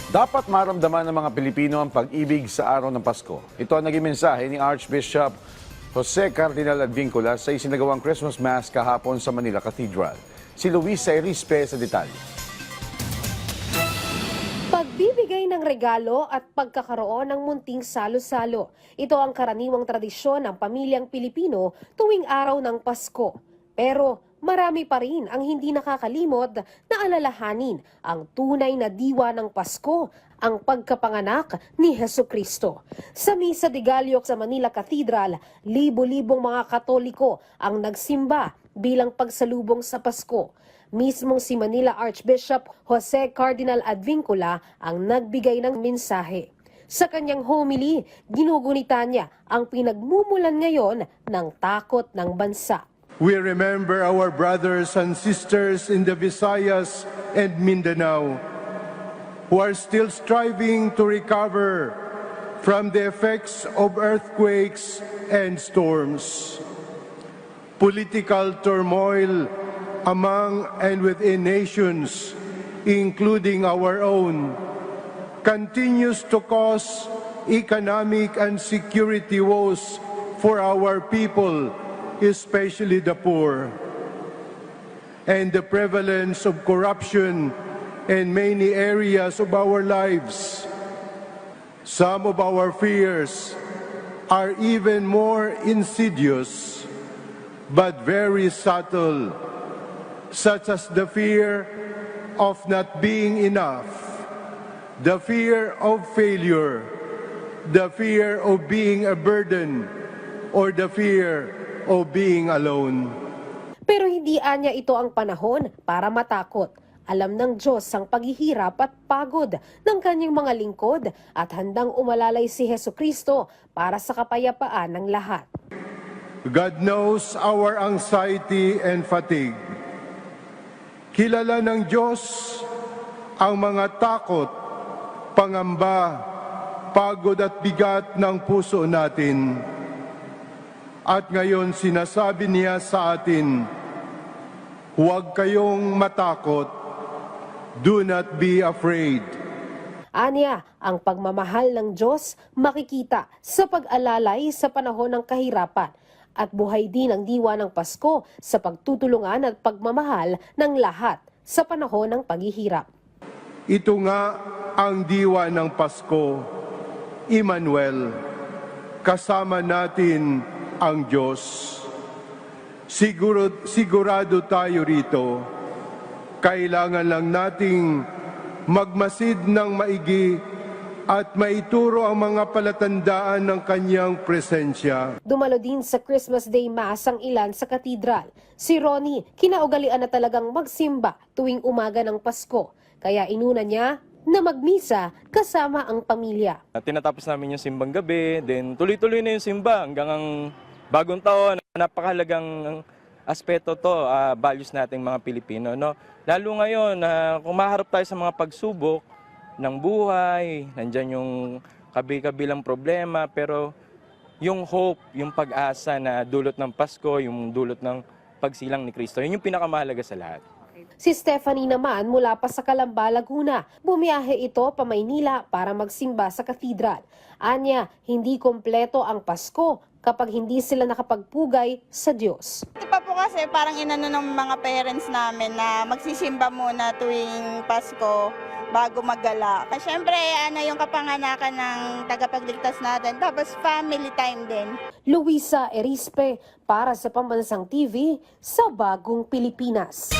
Dapat maramdaman ng mga Pilipino ang pag-ibig sa araw ng Pasko. Ito ang naging mensahe ni Archbishop Jose Cardinal Advincula sa isinagawang Christmas Mass kahapon sa Manila Cathedral. Si Luisa Erispe sa detalye. Pagbibigay ng regalo at pagkakaroon ng munting salo-salo. Ito ang karaniwang tradisyon ng pamilyang Pilipino tuwing araw ng Pasko. Pero marami pa rin ang hindi nakakalimot na alalahanin ang tunay na diwa ng Pasko, ang pagkapanganak ni Hesukristo. Sa Misa de Gallo sa Manila Cathedral, libo-libong mga Katoliko ang nagsimba bilang pagsalubong sa Pasko. Mismong si Manila Archbishop Jose Cardinal Advincula ang nagbigay ng mensahe. Sa kanyang homily, ginugunita niya ang pinagmumulan ngayon ng takot ng bansa. We remember our brothers and sisters in the Visayas and Mindanao who are still striving to recover from the effects of earthquakes and storms. Political turmoil among and within nations, including our own, continues to cause economic and security woes for our people, especially the poor. And the prevalence of corruption in many areas of our lives. Some of our fears are even more insidious, but very subtle, such as the fear of not being enough, the fear of failure, the fear of being a burden, or the fear of being alone. Pero hindi anya ito ang panahon para matakot. Alam ng Diyos ang paghihirap at pagod ng kanyang mga lingkod at handang umalalay si Hesukristo para sa kapayapaan ng lahat. God knows our anxiety and fatigue. Kilala ng Diyos ang mga takot, pangamba, pagod at bigat ng puso natin. At ngayon sinasabi niya sa atin, huwag kayong matakot, do not be afraid. Anya, ang pagmamahal ng Diyos makikita sa pag-alalay sa panahon ng kahirapan at buhay din ang diwa ng Pasko sa pagtutulungan at pagmamahal ng lahat sa panahon ng paghihirap. Ito nga ang diwa ng Pasko, Emmanuel, kasama natin ang Diyos. Sigurado tayo rito, kailangan lang nating magmasid ng maigi at maituro ang mga palatandaan ng kanyang presensya. Dumalo din sa Christmas Day Mass ang ilan sa katedral. Si Ronnie, kinaugalian na talagang magsimba tuwing umaga ng Pasko. Kaya inuna niya na magmisa kasama ang pamilya. Tinatapos namin yung simbang gabi, then tuloy-tuloy na yung simba hanggang ang bagong taon. Napakahalagang aspeto to, values nating mga Pilipino. No? Lalo ngayon, kung maharap tayo sa mga pagsubok ng buhay, nandyan yung kabi-kabilang problema, pero yung hope, yung pag-asa na dulot ng Pasko, yung dulot ng pagsilang ni Kristo, yun yung pinakamahalaga sa lahat. Si Stephanie naman mula pa sa Calamba, Laguna. Bumiyahe ito pa Maynila para magsimba sa katedral. Anya, hindi kompleto ang Pasko kapag hindi sila nakapagpugay sa Diyos. Ito pa po kasi parang inano ng mga parents namin na magsisimba muna tuwing Pasko bago maggala. Siyempre, yung kapanganakan ng tagapagligtas natin, tapos family time din. Luisa Erispe para sa Pambansang TV sa Bagong Pilipinas.